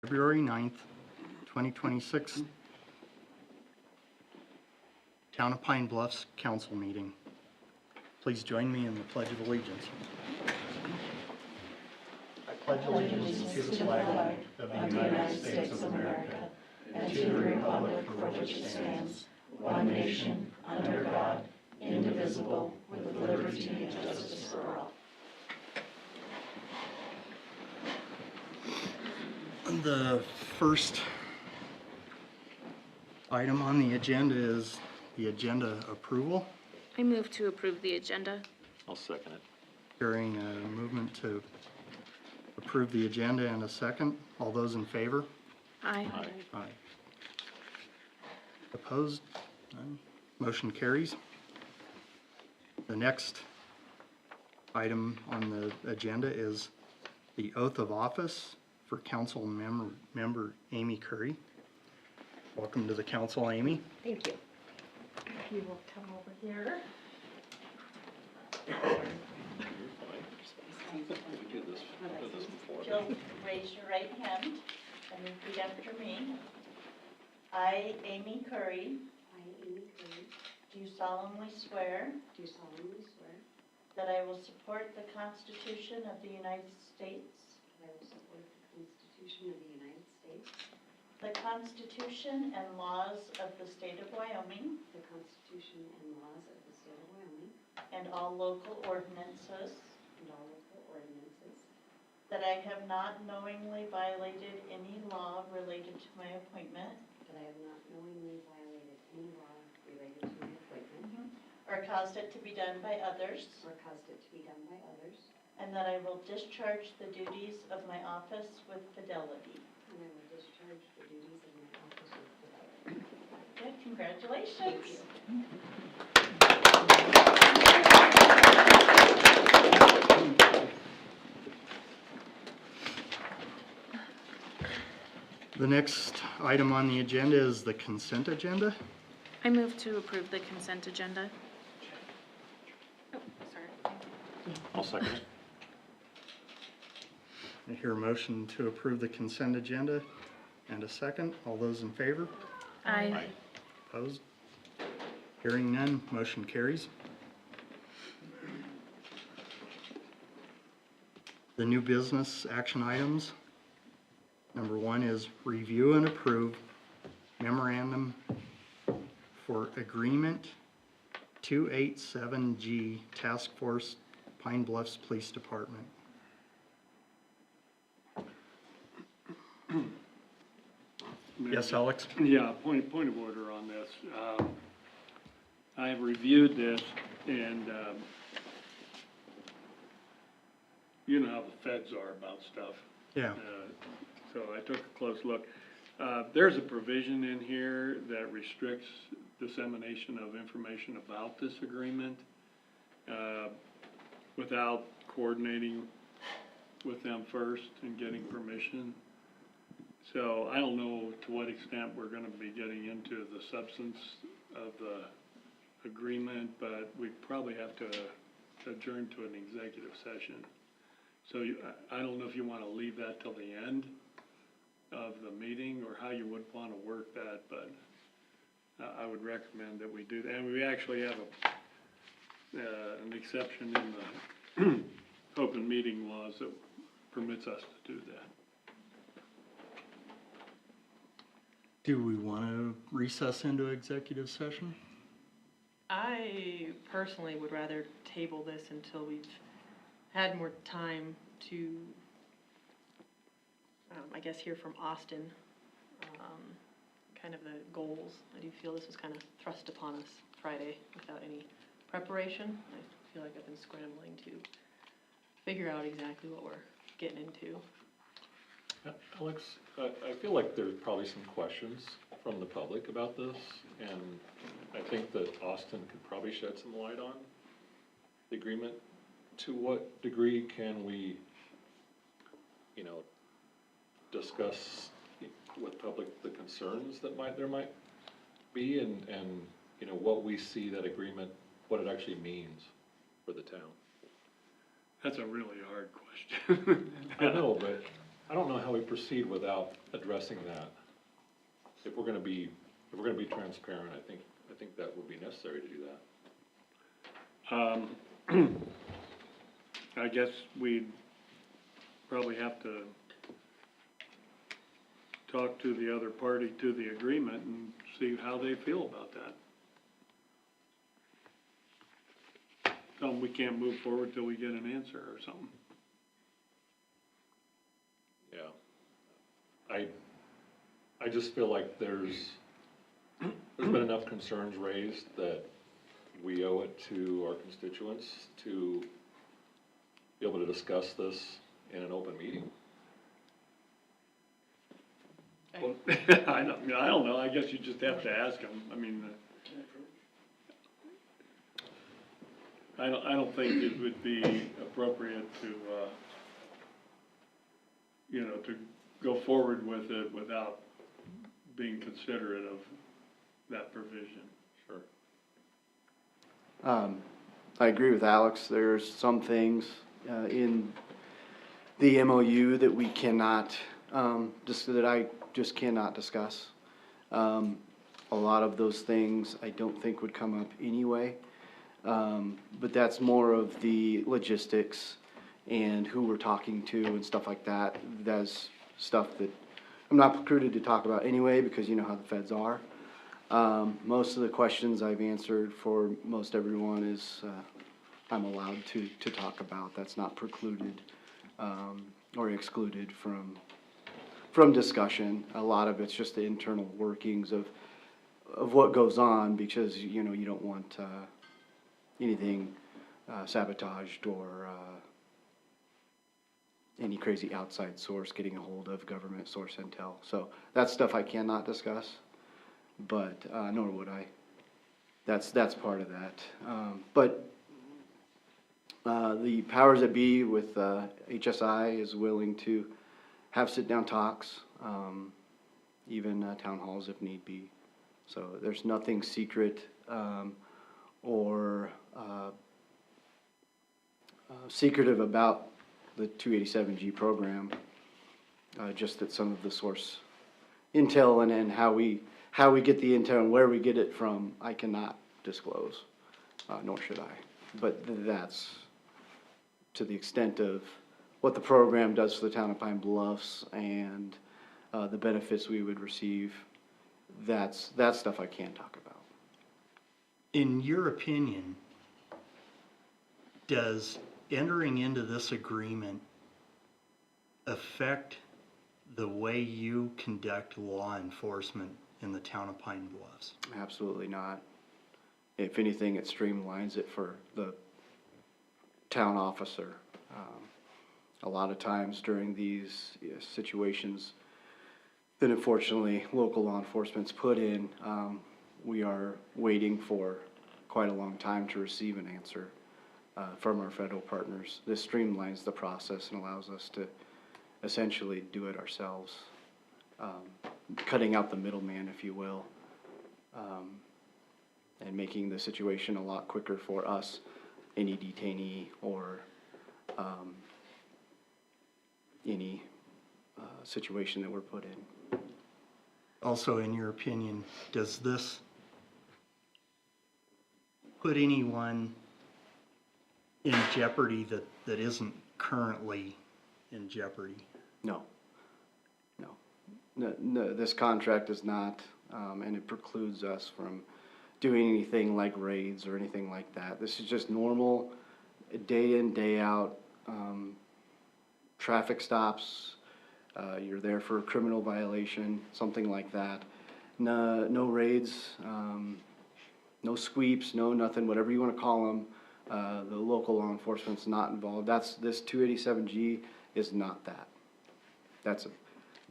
February 9th, 2026, Town of Pine Bluffs Council meeting. Please join me in the Pledge of Allegiance. I pledge allegiance to the flag of the United States of America and to the republic for which it stands, one nation, under God, indivisible, with liberty and justice for all. The first item on the agenda is the agenda approval. I move to approve the agenda. I'll second it. Hearing a movement to approve the agenda and a second. All those in favor? Aye. Aye. Opposed? None. Motion carries. The next item on the agenda is the oath of office for council member Amy Curry. Welcome to the council, Amy. Thank you. If you will come over here. Jill, raise your right hand and repeat after me. I, Amy Curry, do solemnly swear that I will support the Constitution of the United States, the Constitution and laws of the state of Wyoming, and all local ordinances, that I have not knowingly violated any law related to my appointment, or caused it to be done by others, and that I will discharge the duties of my office with fidelity. Good, congratulations. The next item on the agenda is the consent agenda. I move to approve the consent agenda. Oh, sorry. I'll second it. I hear a motion to approve the consent agenda and a second. All those in favor? Aye. Opposed? Hearing none, motion carries. The new business action items. Number one is review and approve memorandum for agreement 287G Task Force Pine Bluffs Police Department. Yes, Alex? Yeah, point of order on this. I have reviewed this and, you know how the feds are about stuff. Yeah. So I took a close look. There's a provision in here that restricts dissemination of information about this agreement, without coordinating with them first and getting permission. So I don't know to what extent we're gonna be getting into the substance of the agreement, but we probably have to adjourn to an executive session. So I don't know if you wanna leave that till the end of the meeting or how you would wanna work that, but I would recommend that we do that. And we actually have an exception in the open meeting laws that permits us to do that. Do we want to recess into executive session? I personally would rather table this until we've had more time to, I guess, hear from Austin, kind of the goals. I do feel this was kind of thrust upon us Friday without any preparation. I feel like I've been scrambling to figure out exactly what we're getting into. Alex, I feel like there's probably some questions from the public about this, and I think that Austin could probably shed some light on the agreement. To what degree can we, discuss with public the concerns that there might be, and what we see that agreement, what it actually means for the town? That's a really hard question. I know, but I don't know how we proceed without addressing that. If we're gonna be transparent, I think that would be necessary to do that. I guess we'd probably have to talk to the other party to the agreement and see how they feel about that. Tell them we can't move forward till we get an answer or something. Yeah. I just feel like there's been enough concerns raised that we owe it to our constituents to be able to discuss this in an open meeting. Well, I don't know, I guess you just have to ask them, I mean, I don't think it would be appropriate to, to go forward with it without being considerate of that provision. Sure. I agree with Alex. There's some things in the MOU that we cannot, that I just cannot discuss. A lot of those things I don't think would come up anyway. But that's more of the logistics and who we're talking to and stuff like that. That's stuff that I'm not precluded to talk about anyway, because you know how the feds are. Most of the questions I've answered for most everyone is, I'm allowed to talk about. That's not precluded, or excluded from discussion. A lot of it's just the internal workings of what goes on, because, you know, you don't want, anything, sabotaged or, any crazy outside source getting a hold of government source intel. So that's stuff I cannot discuss, but, nor would I. That's part of that. The powers that be with, HSI is willing to have sit-down talks, even, town halls if need be. So there's nothing secret, or, secretive about the 287G program, just that some of the source intel and how we get the intel and where we get it from, I cannot disclose, nor should I. But that's to the extent of what the program does for the town of Pine Bluffs and the benefits we would receive. That's stuff I can talk about. In your opinion, does entering into this agreement affect the way you conduct law enforcement in the town of Pine Bluffs? Absolutely not. If anything, it streamlines it for the town officer. A lot of times during these situations that unfortunately local law enforcement's put in, we are waiting for quite a long time to receive an answer from our federal partners. This streamlines the process and allows us to essentially do it ourselves, cutting out the middleman, if you will, and making the situation a lot quicker for us, any detainee or any situation that we're put in. Also, in your opinion, does this put anyone in jeopardy that isn't currently in jeopardy? No, this contract is not, and it precludes us from doing anything like raids or anything like that. This is just normal, day in, day out, traffic stops. You're there for a criminal violation, something like that. No raids, no sweeps, no nothing, whatever you want to call them. The local law enforcement's not involved. This 287G is not that. That's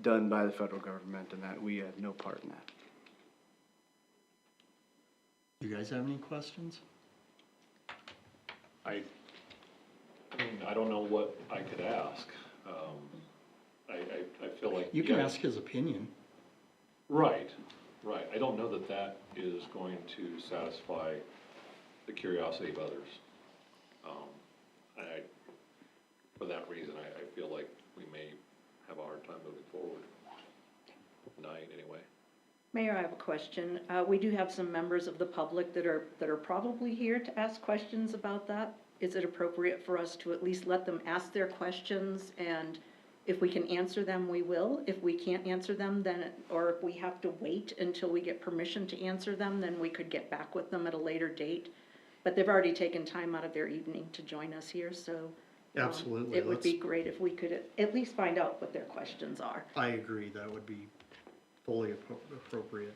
done by the federal government, and that we have no part in that. You guys have any questions? I mean, I don't know what I could ask. I feel like. You can ask his opinion. Right. I don't know that is going to satisfy the curiosity of others. For that reason, I feel like we may have a hard time moving forward. Tonight, anyway. Mayor, I have a question. We do have some members of the public that are probably here to ask questions about that. Is it appropriate for us to at least let them ask their questions, and if we can answer them, we will? If we can't answer them, then, or if we have to wait until we get permission to answer them, then we could get back with them at a later date. But they've already taken time out of their evening to join us here, so. Absolutely. It would be great if we could at least find out what their questions are. I agree, that would be fully appropriate.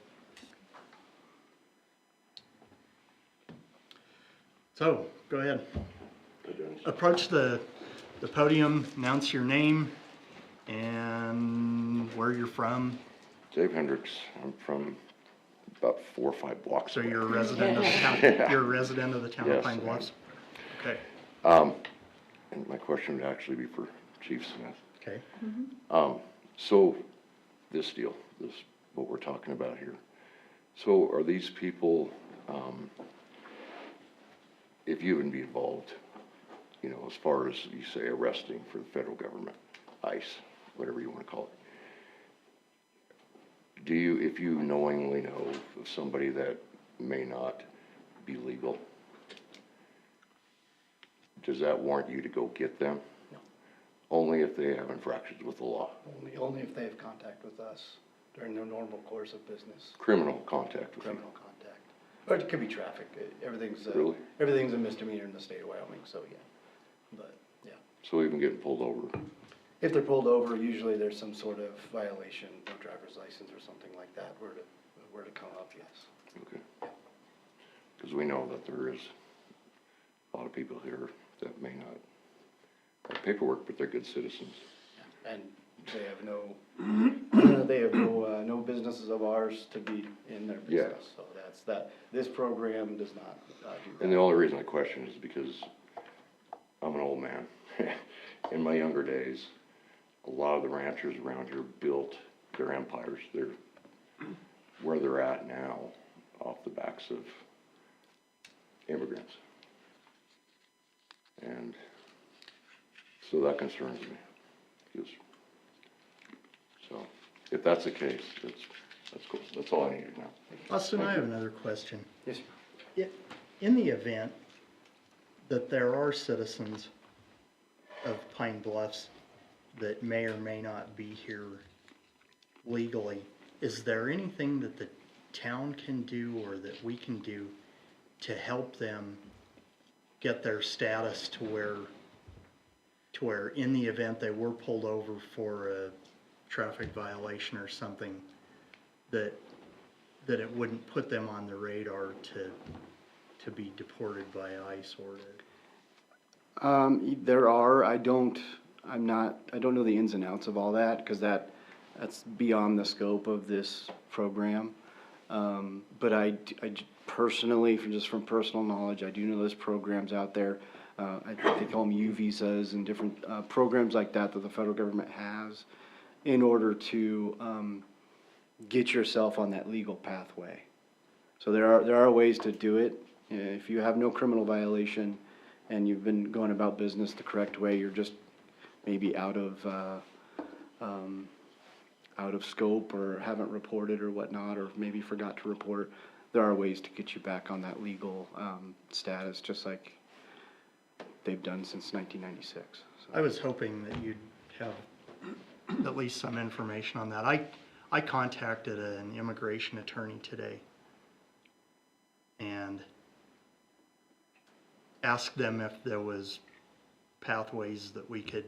So, go ahead. Approach the podium, announce your name and where you're from. Dave Hendricks, I'm from about 4 or 5 blocks So away. you're a resident of the town, you're a resident of the town of Yes, Pine I am. Bluffs? Okay, And my question would actually be for Chief Smith. okay. So, this deal, what we're talking about here. So are these people, if you would be involved, you know, as far as you say arresting for the federal government, ICE, whatever you wanna call it. Do you, if you knowingly know of somebody that may not be legal, does that warrant you to go get them? No. Only if they have infractions with the law, Only if they have contact with us during their normal course of business, criminal contact with you. criminal contact. Or it could be traffic, everything's, Really? everything's a misdemeanor in the state of Wyoming, so yeah. But, yeah. So even getting pulled over, If they're pulled over, usually there's some sort of violation, no driver's license or something like that, were to come up, yes. okay. Because we know that there is a lot of people here that may not have paperwork, but they're good citizens. And they have no businesses of ours to be in their Yeah. business, so this program does not, do that. And the only reason I question is because I'm an old man. In my younger days, a lot of the ranchers around here built their empires. They're where they're at now, off the backs of immigrants. And so that concerns me. So, if that's the case, that's cool. That's all I needed now. Austin, I have another question. Yes, sir. In the event that there are citizens of Pine Bluffs that may or may not be here legally, is there anything that the town can do or that we can do to help them get their status to where in the event they were pulled over for a traffic violation or something, that it wouldn't put them on the radar to be deported by ICE or to? There are, I don't know the ins and outs of all that, cause that's beyond the scope of this program. But I personally, from personal knowledge, I do know there's programs out there. I think they call them U visas and different, programs like that the federal government has in order to, get yourself on that legal pathway. So there are ways to do it. If you have no criminal violation and you've been going about business the correct way, you're just maybe out of scope or haven't reported or whatnot, or maybe forgot to report, there are ways to get you back on that legal, status, just like they've done since 1996. So. I was hoping that you'd have at least some information on that. I contacted an immigration attorney today and asked them if there was pathways that we could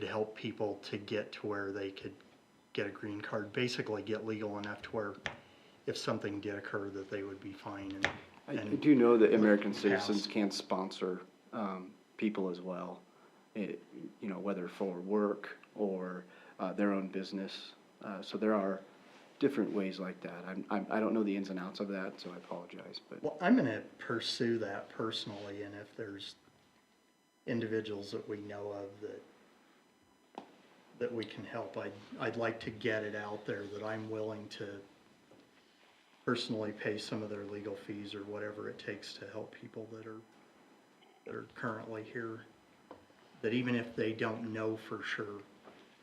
help people to get to where they could get a green card, basically get legal enough to where if something did occur that they would be fine. I do know that American pass. citizens can sponsor people as well, whether for work or their own business. So there are different ways like that. I don't know the ins and outs of that, so I apologize. But Well, I'm gonna pursue that personally, and if there's individuals that we know of that we can help, I'd like to get it out there that I'm willing to personally pay some of their legal fees or whatever it takes to help people that are currently here. that even if they don't know for sure,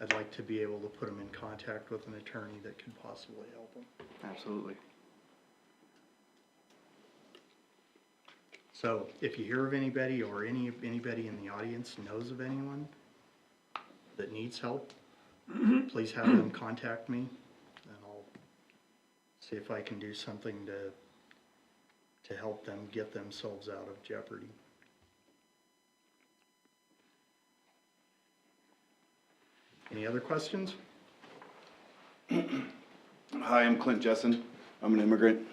I'd like to be able to put them in contact with an attorney that could possibly help them. Absolutely. So if you hear of anybody or anybody in the audience knows of anyone that needs help, please have them contact me and I'll see if I can do something to help them get themselves out of jeopardy. Any other questions? Hi, I'm Clint Jessen. I'm an immigrant.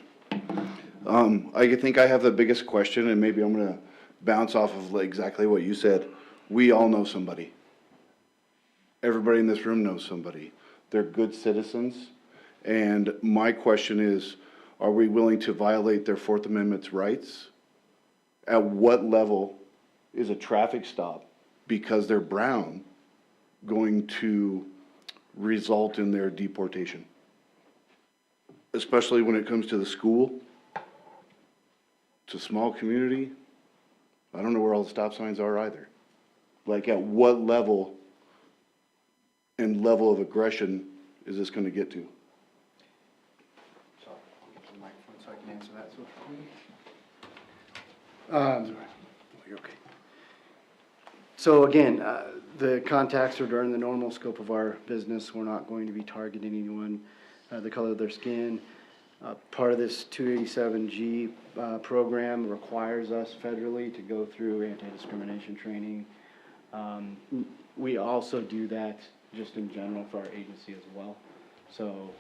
I think I have the biggest question, and maybe I'm gonna bounce off of exactly what you said. We all know somebody. Everybody in this room knows somebody. They're good citizens. And my question is, are we willing to violate their Fourth Amendment's rights? At what level is a traffic stop, because they're brown, going to result in their deportation? Especially when it comes to the school. It's a small community. I don't know where all the stop signs are either. Like, at what level and level of aggression is this gonna get to? So, I'll get the microphone so I can answer that. You're okay. So again, the contacts are during the normal scope of our business. We're not going to be targeting anyone, the color of their skin. Part of this 287G program requires us federally to go through anti-discrimination training. We also do that just in general for our agency as well. So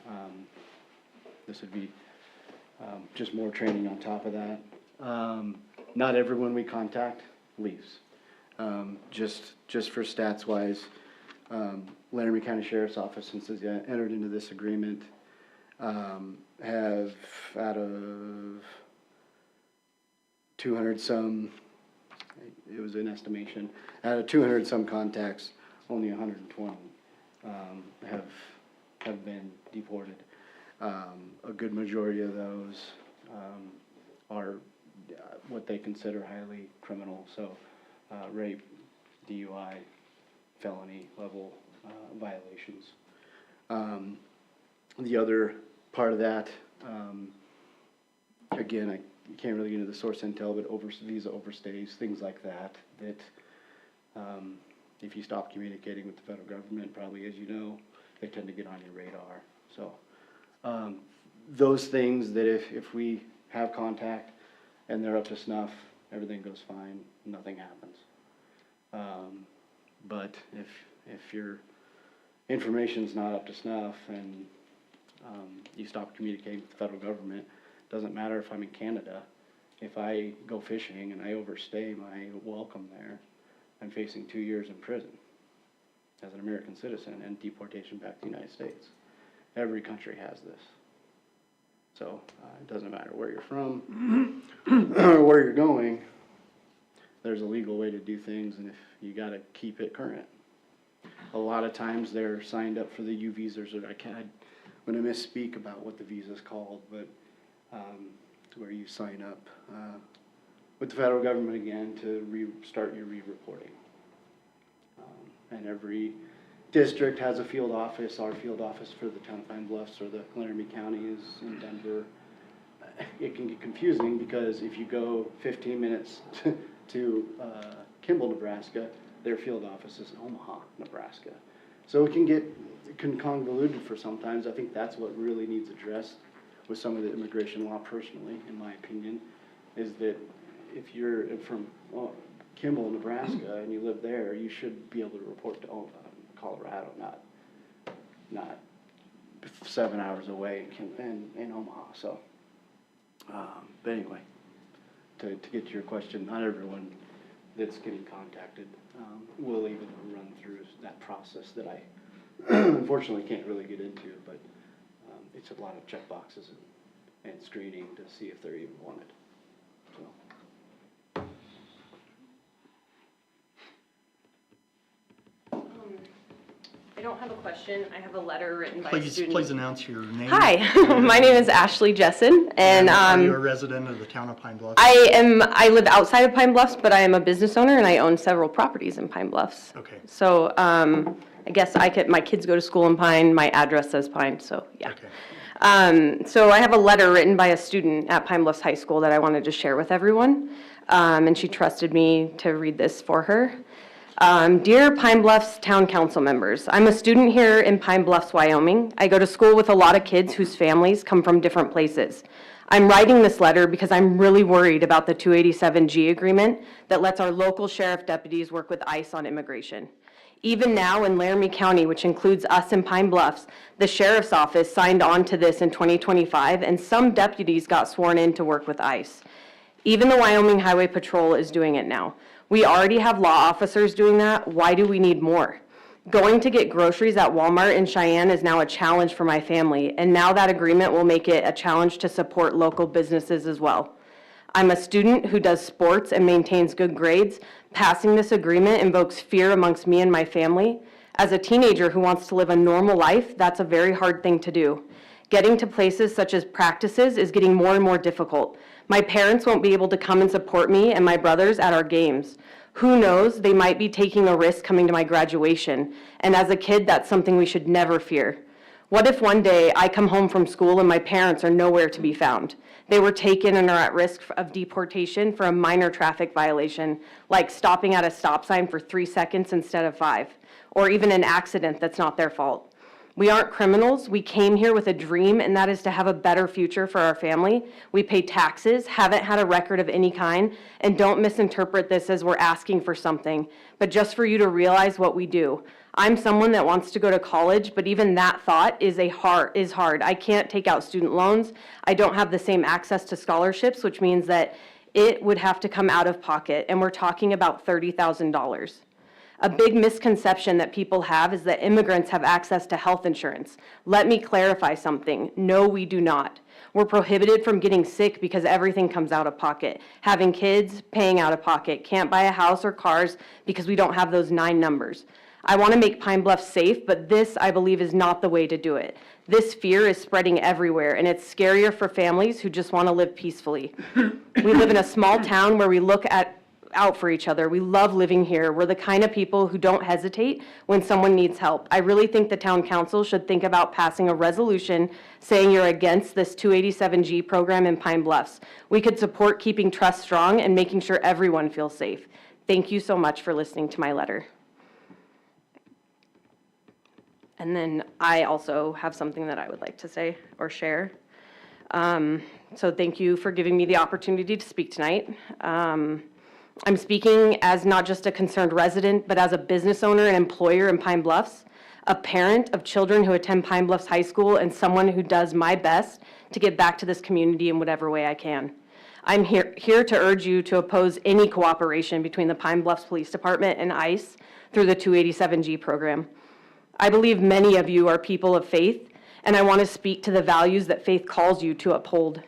this would be just more training on top of that. Not everyone we contact leaves. Just for stats wise, Laramie County Sheriff's Office, since they entered into this agreement, have out of 200 some, it was an estimation, out of 200 some contacts, only 120 have been deported. A good majority of those are what they consider highly criminal, so rape, DUI, felony level violations. The other part of that, again, I can't really get into the source intel, but visa overstays, things like that, that if you stop communicating with the federal government, probably as you know, they tend to get on your radar. So those things that if we have contact and they're up to snuff, everything goes fine, nothing happens. But if your information's not up to snuff and you stop communicating with the federal government, doesn't matter if I'm in Canada, if I go fishing and I overstay my welcome there, I'm facing 2 years in prison as an American citizen and deportation back to the United States. Every country has this. So it doesn't matter where you're from or where you're going, there's a legal way to do things, and if you gotta keep it current. A lot of times they're signed up for the U visas, or I'm gonna misspeak about what the visa's called, but where you sign up with the federal government again to start your re-reporting. And every district has a field office. Our field office for the town of Pine Bluffs or the Laramie County is in Denver. It can get confusing because if you go 15 minutes to Kimball, Nebraska, their field office is in Omaha, Nebraska. So it can get convoluted for sometimes. I think that's what really needs addressed with some of the immigration law personally, in my opinion, is that if you're from Kimball, Nebraska, and you live there, you should be able to report to Colorado, not 7 hours away in Omaha. So, but anyway, to get to your question, not everyone that's getting contacted will even run through that process that I unfortunately can't really get into, but it's a lot of check boxes and screening to see if they're even wanted. So. I don't have a question. I have a letter written by a Please student. announce your name. Hi, my name is Ashley Jessen, and Are you a resident of the town of Pine Bluffs? I live outside of Pine Bluffs, but I am a business owner and I own several properties in Pine Bluffs. Okay. So, I guess my kids go to school in Pine, my address says Pine, so, yeah. Okay. So I have a letter written by a student at Pine Bluffs High School that I wanted to share with everyone. And she trusted me to read this for her. Dear Pine Bluffs Town Council members, I'm a student here in Pine Bluffs, Wyoming. I go to school with a lot of kids whose families come from different places. I'm writing this letter because I'm really worried about the 287G agreement that lets our local sheriff deputies work with ICE on immigration. Even now in Laramie County, which includes us in Pine Bluffs, the sheriff's office signed on to this in 2025, and some deputies got sworn in to work with ICE. Even the Wyoming Highway Patrol is doing it now. We already have law officers doing that. Why do we need more? Going to get groceries at Walmart in Cheyenne is now a challenge for my family, and now that agreement will make it a challenge to support local businesses as well. I'm a student who does sports and maintains good grades. Passing this agreement invokes fear amongst me and my family. As a teenager who wants to live a normal life, that's a very hard thing to do. Getting to places such as practices is getting more and more difficult. My parents won't be able to come and support me and my brothers at our games. Who knows, they might be taking a risk coming to my graduation. And as a kid, that's something we should never fear. What if one day I come home from school and my parents are nowhere to be found? They were taken and are at risk of deportation for a minor traffic violation, like stopping at a stop sign for 3 seconds instead of 5, or even an accident that's not their fault. We aren't criminals. We came here with a dream, and that is to have a better future for our family. We pay taxes, haven't had a record of any kind, and don't misinterpret this as we're asking for something, but just for you to realize what we do. I'm someone that wants to go to college, but even that thought is hard. I can't take out student loans. I don't have the same access to scholarships, which means that it would have to come out of pocket, and we're talking about $30,000. A big misconception that people have is that immigrants have access to health insurance. Let me clarify something. No, we do not. We're prohibited from getting sick because everything comes out of pocket. Having kids, paying out of pocket. Can't buy a house or cars because we don't have those 9 numbers. I want to make Pine Bluff safe, but this, I believe, is not the way to do it. This fear is spreading everywhere, and it's scarier for families who just want to live peacefully. We live in a small town where we look out for each other. We love living here. We're the kind of people who don't hesitate when someone needs help. I really think the town council should think about passing a resolution saying you're against this 287G program in Pine Bluffs. We could support keeping trust strong and making sure everyone feels safe. Thank you so much for listening to my letter. And then I also have something that I would like to say or share. So thank you for giving me the opportunity to speak tonight. I'm speaking as not just a concerned resident, but as a business owner and employer in Pine Bluffs, a parent of children who attend Pine Bluffs High School, and someone who does my best to give back to this community in whatever way I can. I'm here to urge you to oppose any cooperation between the Pine Bluffs Police Department and ICE through the 287G program. I believe many of you are people of faith, and I want to speak to the values that faith calls you to uphold.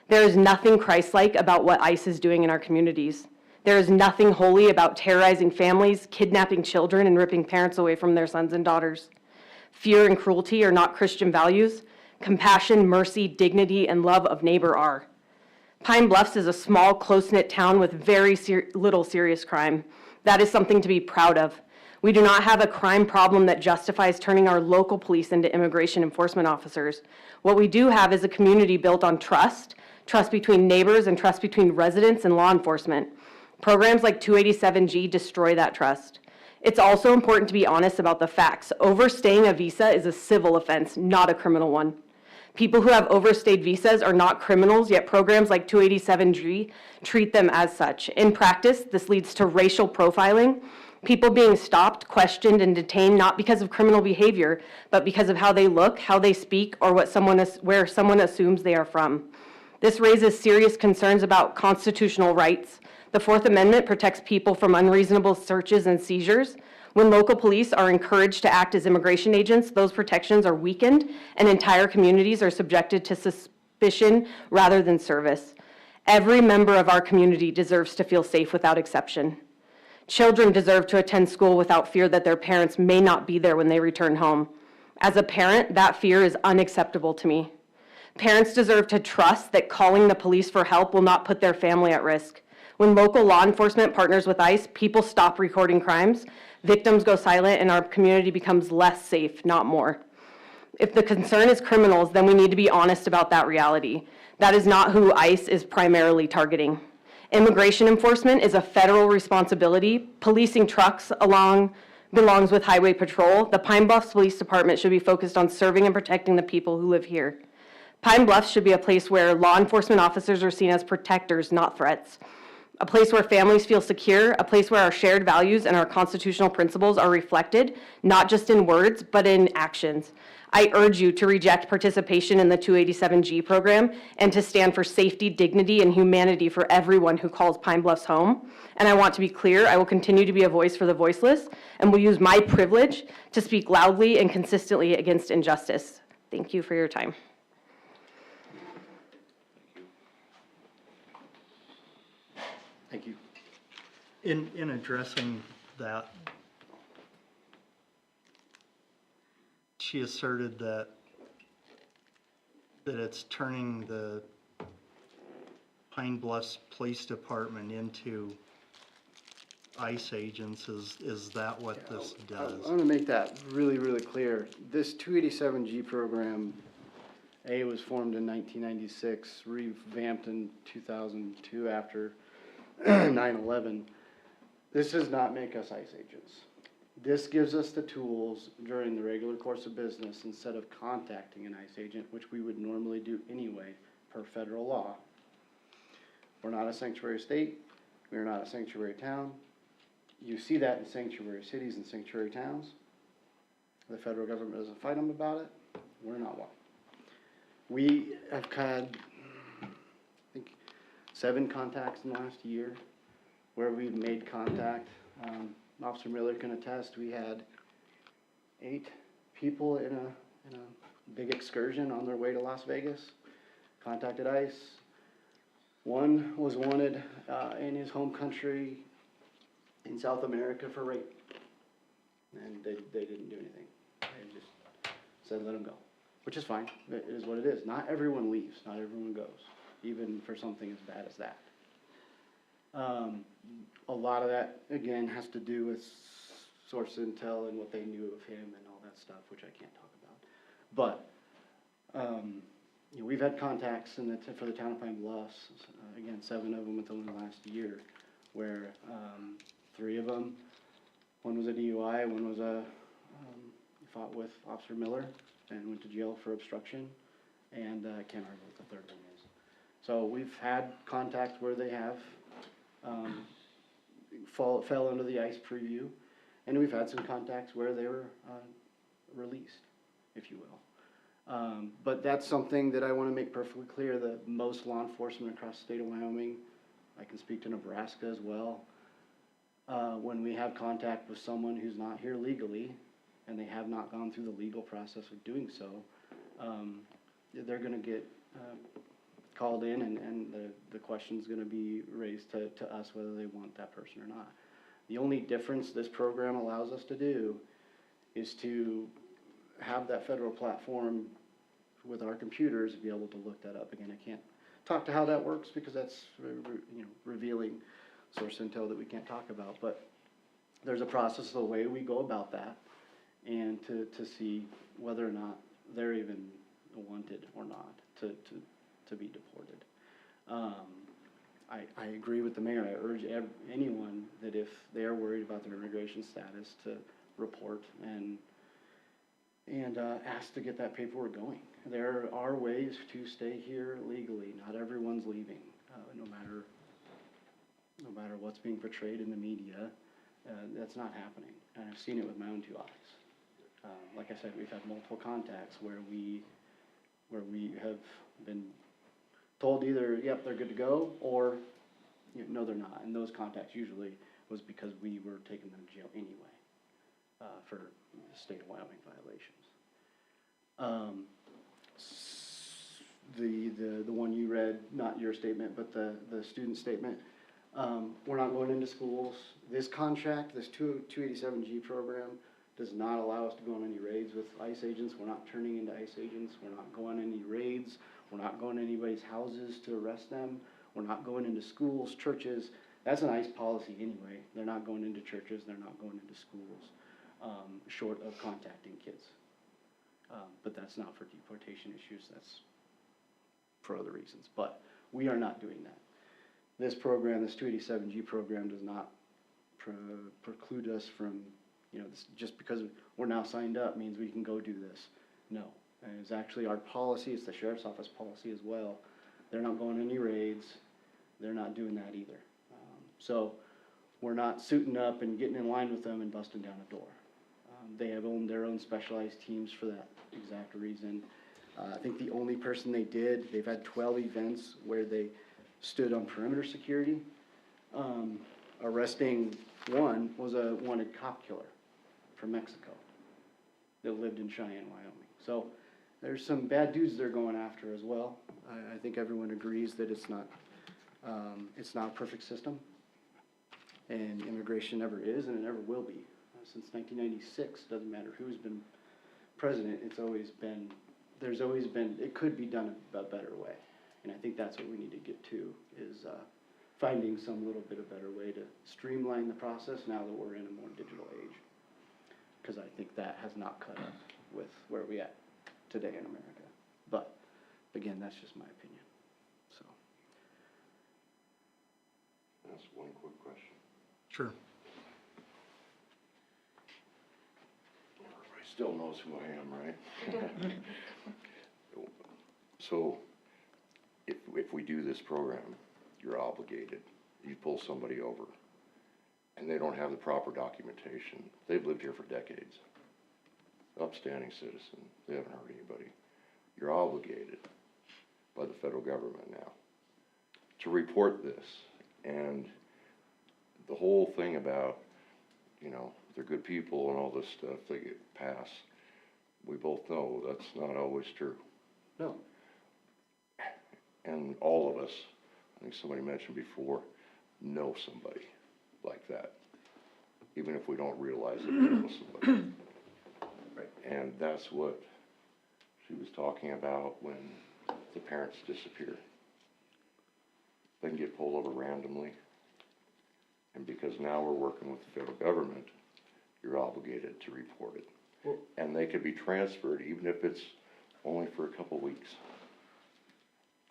There is nothing Christ-like about what ICE is doing in our communities. There is nothing holy about terrorizing families, kidnapping children, and ripping parents away from their sons and daughters. Fear and cruelty are not Christian values. Compassion, mercy, dignity, and love of neighbor are. Pine Bluffs is a small, close-knit town with very little serious crime. That is something to be proud of. We do not have a crime problem that justifies turning our local police into immigration enforcement officers. What we do have is a community built on trust between neighbors, and trust between residents and law enforcement. Programs like 287G destroy that trust. It's also important to be honest about the facts. Overstaying a visa is a civil offense, not a criminal one. People who have overstayed visas are not criminals, yet programs like 287G treat them as such. In practice, this leads to racial profiling, people being stopped, questioned, and detained not because of criminal behavior, but because of how they look, how they speak, or where someone assumes they are from. This raises serious concerns about constitutional rights. The Fourth Amendment protects people from unreasonable searches and seizures. When local police are encouraged to act as immigration agents, those protections are weakened, and entire communities are subjected to suspicion rather than service. Every member of our community deserves to feel safe without exception. Children deserve to attend school without fear that their parents may not be there when they return home. As a parent, that fear is unacceptable to me. Parents deserve to trust that calling the police for help will not put their family at risk. When local law enforcement partners with ICE, people stop recording crimes, victims go silent, and our community becomes less safe, not more. If the concern is criminals, then we need to be honest about that reality. That is not who ICE is primarily targeting. Immigration enforcement is a federal responsibility. Policing trucks belongs with Highway Patrol. The Pine Bluffs Police Department should be focused on serving and protecting the people who live here. Pine Bluffs should be a place where law enforcement officers are seen as protectors, not threats. A place where families feel secure, a place where our shared values and our constitutional principles are reflected, not just in words, but in actions. I urge you to reject participation in the 287G program and to stand for safety, dignity, and humanity for everyone who calls Pine Bluffs home. And I want to be clear, I will continue to be a voice for the voiceless and will use my privilege to speak loudly and consistently against injustice. Thank you for your time. Thank you. In addressing that, she asserted that it's turning the Pine Bluffs Police Department into ICE agents. Is that what this does? I want to make that really, really clear. This 287G program, was formed in 1996, revamped in 2002 after 9/11. This does not make us ICE agents. This gives us the tools during the regular course of business instead of contacting an ICE agent, which we would normally do anyway per federal law. We're not a sanctuary state. We're not a sanctuary town. You see that in sanctuary cities and sanctuary towns. The federal government doesn't fight them about it. We're not one. We have had, I think, 7 contacts in the last year where we've made contact. Officer Miller can attest, we had 8 people in a big excursion on their way to Las Vegas, contacted ICE. One was wanted in his home country in South America for rape, and they didn't do anything. They just said let him go, which is fine. It is what it is. Not everyone leaves, not everyone goes, even for something as bad as that. A lot of that, again, has to do with source intel and what they knew of him and all that stuff, which I can't talk about. But, we've had contacts for the town of Pine Bluffs, again, 7 of them within the last year, where 3 of them, one was a DUI, one was fought with Officer Miller and went to jail for obstruction, and I can't remember what the 3rd one is. So we've had contacts where they have fell under the ICE preview, and we've had some contacts where they were released, if you will. But that's something that I want to make perfectly clear that most law enforcement across the state of Wyoming, I can speak to Nebraska as well, when we have contact with someone who's not here legally, and they have not gone through the legal process of doing so, they're going to get called in, and the question's going to be raised to us whether they want that person or not. The only difference this program allows us to do is to have that federal platform with our computers, be able to look that up. Again, I can't talk to how that works because that's revealing source intel that we can't talk about, but there's a process, the way we go about that, and to see whether or not they're even wanted or not to be deported. I agree with the mayor. I urge anyone that if they are worried about their immigration status to report and ask to get that paperwork going. There are ways to stay here legally. Not everyone's leaving, no matter what's being portrayed in the media. That's not happening, and I've seen it with my own 2 eyes. Like I said, we've had multiple contacts where we have been told either, yep, they're good to go, or no, they're not. And those contacts usually was because we were taking them to jail anyway for state of Wyoming violations. The one you read, not your statement, but the student statement, We're not going into schools. This contract, this 287G program, does not allow us to go on any raids with ICE agents. We're not turning into ICE agents. We're not going on any raids. We're not going to anybody's houses to arrest them. We're not going into schools, churches. That's an ICE policy anyway. They're not going into churches. They're not going into schools, short of contacting kids. But that's not for deportation issues. That's for other reasons. But we are not doing that. This program, this 287G program, does not preclude us from, just because we're now signed up means we can go do this. No. And it's actually our policy, it's the sheriff's office policy as well. They're not going any raids. They're not doing that either. So we're not suiting up and getting in line with them and busting down a door. They have their own specialized teams for that exact reason. I think the only person they've had 12 events where they stood on perimeter security. Arresting one was a wanted cop killer from Mexico that lived in Cheyenne, Wyoming. So there's some bad dudes they're going after as well. I think everyone agrees that it's not a perfect system, and immigration never is, and it never will be. Since 1996, doesn't matter who's been president, it could be done a better way. And I think that's what we need to get to, is finding some little bit of better way to streamline the process now that we're in a more digital age. Because I think that has not cut up with where we're at today in America. But, again, that's just my opinion, so. That's one quick question. Sure. Everybody still knows who I am, right? So, if we do this program, you're obligated. You pull somebody over, and they don't have the proper documentation. They've lived here for decades. Upstanding citizen. They haven't hurt anybody. You're obligated by the federal government now to report this. And the whole thing about, they're good people and all this stuff, they get passed. We both know that's not always true. No. And all of us, I think somebody mentioned before, know somebody like that. Even if we don't realize it, we know somebody. Right. And that's what she was talking about when the parents disappear. They can get pulled over randomly. And because now we're working with the federal government, you're obligated to report it. Well, and they could be transferred even if it's only for a couple weeks.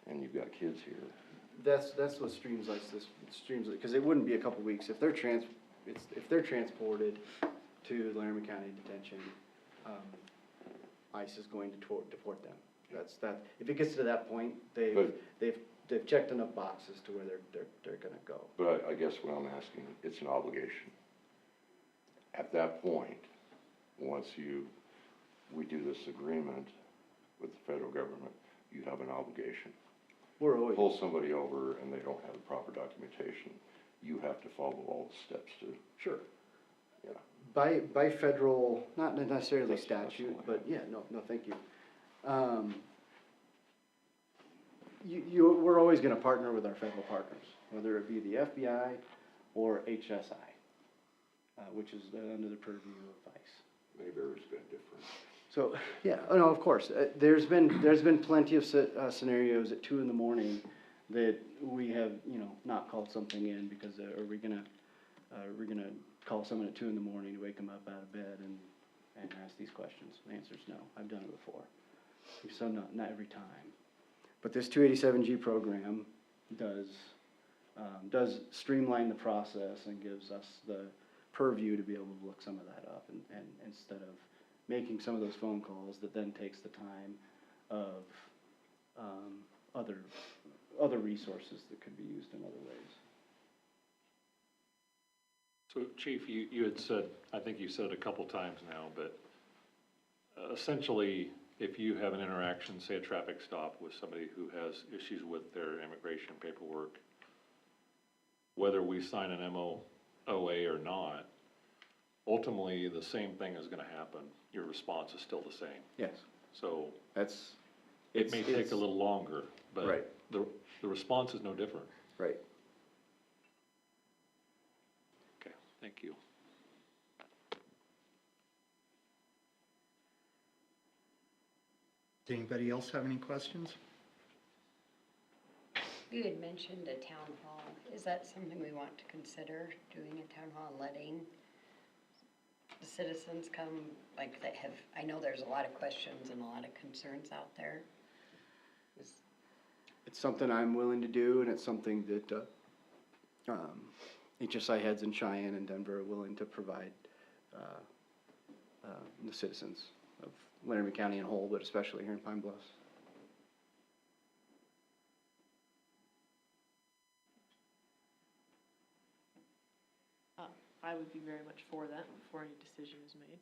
And you've got kids here. That's what streamlines, because it wouldn't be a couple weeks. If they're transported to Laramie County Detention, ICE is going to deport them. If it gets to that point, they've checked enough boxes to where they're gonna go. But I guess what I'm asking, it's an obligation. At that point, once we do this agreement with the federal government, you have an obligation. We're always. Pull somebody over and they don't have the proper documentation, you have to follow all the steps to. Sure. Yeah. By federal, not necessarily That's statute, all I but yeah, no, thank you. We're always gonna partner with our federal partners, whether it be the FBI or HSI, which is under the purview of ICE. Mayberry's been different. So, yeah, no, of course, there's been plenty of scenarios at 2 a.m. that we have, not called something in because, are we gonna call someone at 2 a.m. to wake them up out of bed and ask these questions? The answer is no. I've done it before. So not every time. But this 287G program does streamline the process and gives us the purview to be able to look some of that up and instead of making some of those phone calls that then takes the time of other resources that could be used in other ways. So Chief, you had said, I think you said it a couple times now, but essentially, if you have an interaction, say a traffic stop with somebody who has issues with their immigration paperwork, whether we sign an MOA or not, ultimately the same thing is gonna happen. Your response is still the same. Yes. So That's. it may take a little longer, but Right. the response is no different. Right. Thank you. Does anybody else have any questions? You had mentioned a town hall. Is that something we want to consider, doing a town hall, letting the citizens come, like, that have, I know there's a lot of questions and a lot of concerns out there. It's something I'm willing to do, and it's something that, HSI heads in Cheyenne and Denver are willing to provide, the citizens of Laramie County and whole, but especially here in Pine Bluffs. I would be very much for that before any decision is made.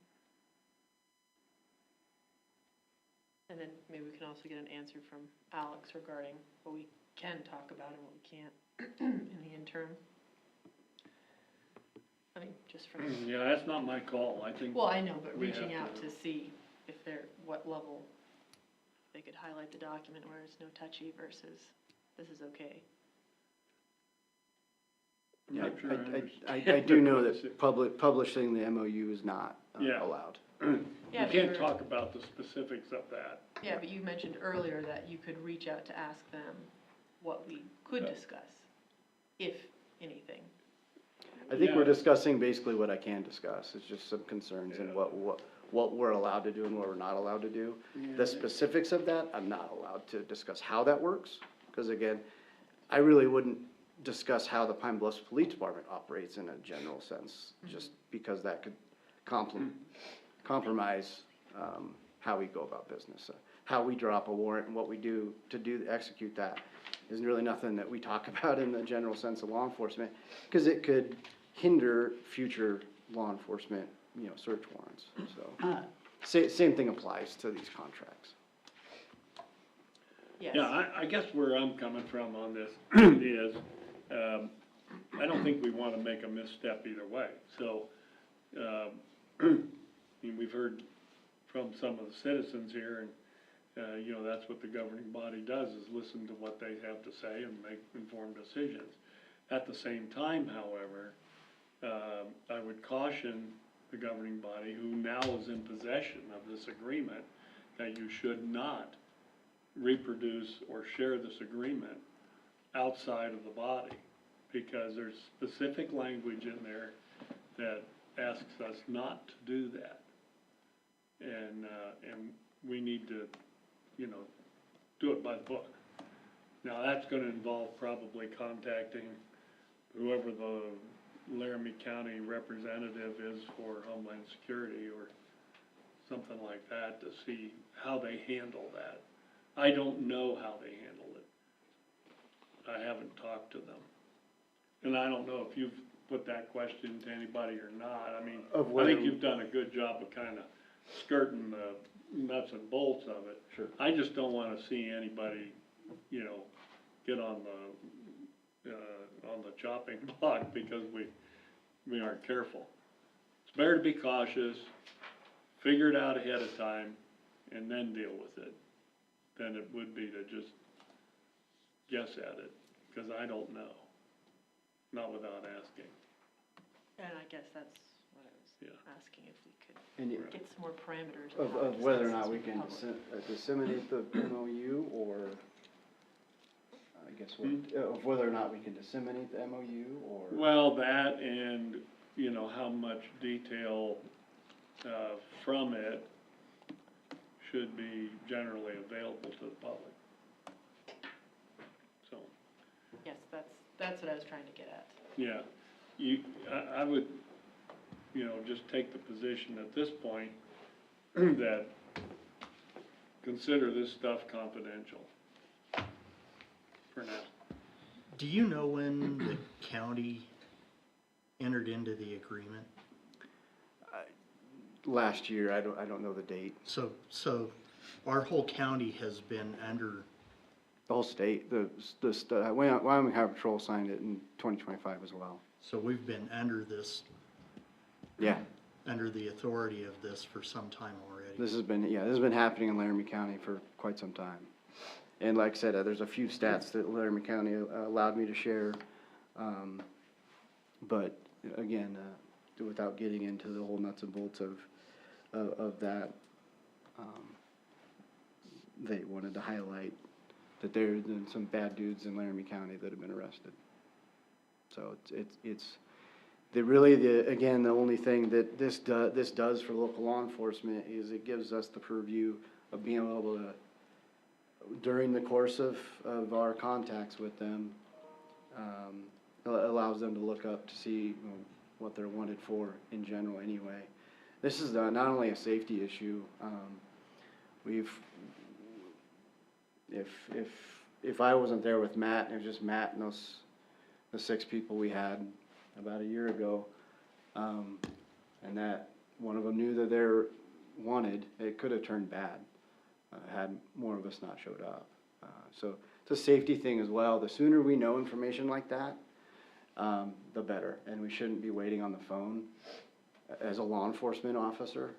And then maybe we can also get an answer from Alex regarding what we can talk about and what we can't in the interim. I mean, just from, Yeah, that's not my call, I think. well, I know, but we reaching have out to see if they're, what level they could highlight the document where it's no touchy versus this is okay. I'm Yeah, not sure I I understand do the know question. that publishing the MOU is not Yeah. allowed. You Yeah, but can't you're- talk about the specifics of that. Yeah, but you mentioned earlier that you could reach out to ask them what we could discuss, if anything. I think we're Yeah. discussing basically what I can discuss, it's just some concerns and Yeah. what we're allowed to do and what we're not allowed to do. The specifics of that, I'm not allowed to discuss how that works, because again, I really wouldn't discuss how the Pine Bluffs Police Department operates in a general sense, just because that could compromise, how we go about business. How we drop a warrant and what we do to execute that is really nothing that we talk about in the general sense of law enforcement, because it could hinder future law enforcement, search warrants, so. Same thing applies to these contracts. Yes. Yeah, I guess where I'm coming from on this is, I don't think we wanna make a misstep either way, so, I mean, we've heard from some of the citizens here, and, that's what the governing body does, is listen to what they have to say and make informed decisions. At the same time, however, I would caution the governing body, who now is in possession of this agreement, that you should not reproduce or share this agreement outside of the body, because there's specific language in there that asks us not to do that. And we need to, do it by the book. Now, that's gonna involve probably contacting whoever the Laramie County representative is for Homeland Security or something like that, to see how they handle that. I don't know how they handle it. I haven't talked to them. And I don't know if you've put that question to anybody or not. I mean, Of I whether- think you've done a good job of kinda skirting the nuts and bolts of it. Sure. I just don't wanna see anybody, get on the chopping block because we aren't careful. It's better to be cautious, figure it out ahead of time, and then deal with it, than it would be to just guess at it, because I don't know, not without asking. And I guess that's what I was Yeah. asking, if we And could get some more parameters. Of, how to of whether or discuss not we this can with the public. disseminate the MOU, or, I guess, of whether or not we can disseminate the MOU, or. Well, that and, how much detail, from it should be generally available to the public. So, Yes, that's what I was trying to get at. yeah, I would, just take the position at this point that consider this stuff confidential for now. Do you know when the county entered into the agreement? Last year, I don't know the date. So our whole county has been under, The whole state, Wyoming Highway Patrol signed it in 2025 as well. so we've been under this, Yeah, under the authority of this for some time already. this has been happening in Laramie County for quite some time. And like I said, there's a few stats that Laramie County allowed me to share. But again, without getting into the whole nuts and bolts of that, they wanted to highlight that there have been some bad dudes in Laramie County that have been arrested. So again, the only thing that this does for local law enforcement is it gives us the purview of being able to, during the course of our contacts with them, allows them to look up to see what they're wanted for in general anyway. This is not only a safety issue. If I wasn't there with Matt, and it was just Matt and the 6 people we had about a year ago, and that one of them knew that they're wanted, it could have turned bad had more of us not showed up. So it's a safety thing as well. The sooner we know information like that, the better. And we shouldn't be waiting on the phone as a law enforcement officer.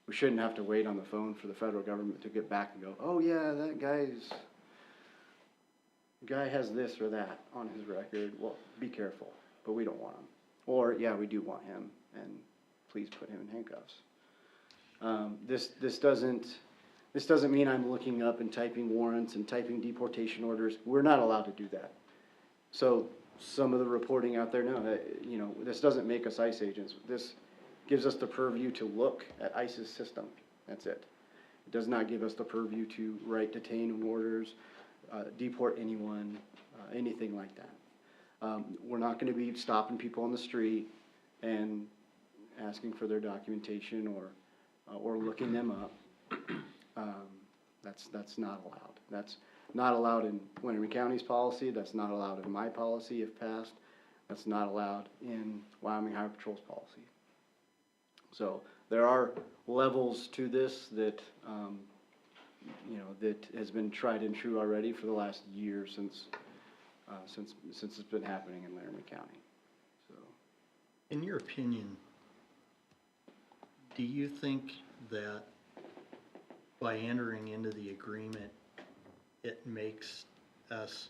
We shouldn't have to wait on the phone for the federal government to get back and go, oh yeah, that guy has this or that on his record. Well, be careful, but we don't want him. Or, yeah, we do want him, and please put him in handcuffs. This doesn't mean I'm looking up and typing warrants and typing deportation orders. We're not allowed to do that. So some of the reporting out there, no, this doesn't make us ICE agents. This gives us the purview to look at ICE's system. That's it. It does not give us the purview to write detaining orders, deport anyone, anything like that. We're not going to be stopping people on the street and asking for their documentation or looking them up. That's not allowed. That's not allowed in Laramie County's policy. That's not allowed in my policy if passed. That's not allowed in Wyoming Highway Patrol's policy. So there are levels to this that that has been tried and true already for the last year since it's been happening in Laramie County. So, In your opinion, do you think that by entering into the agreement, it makes us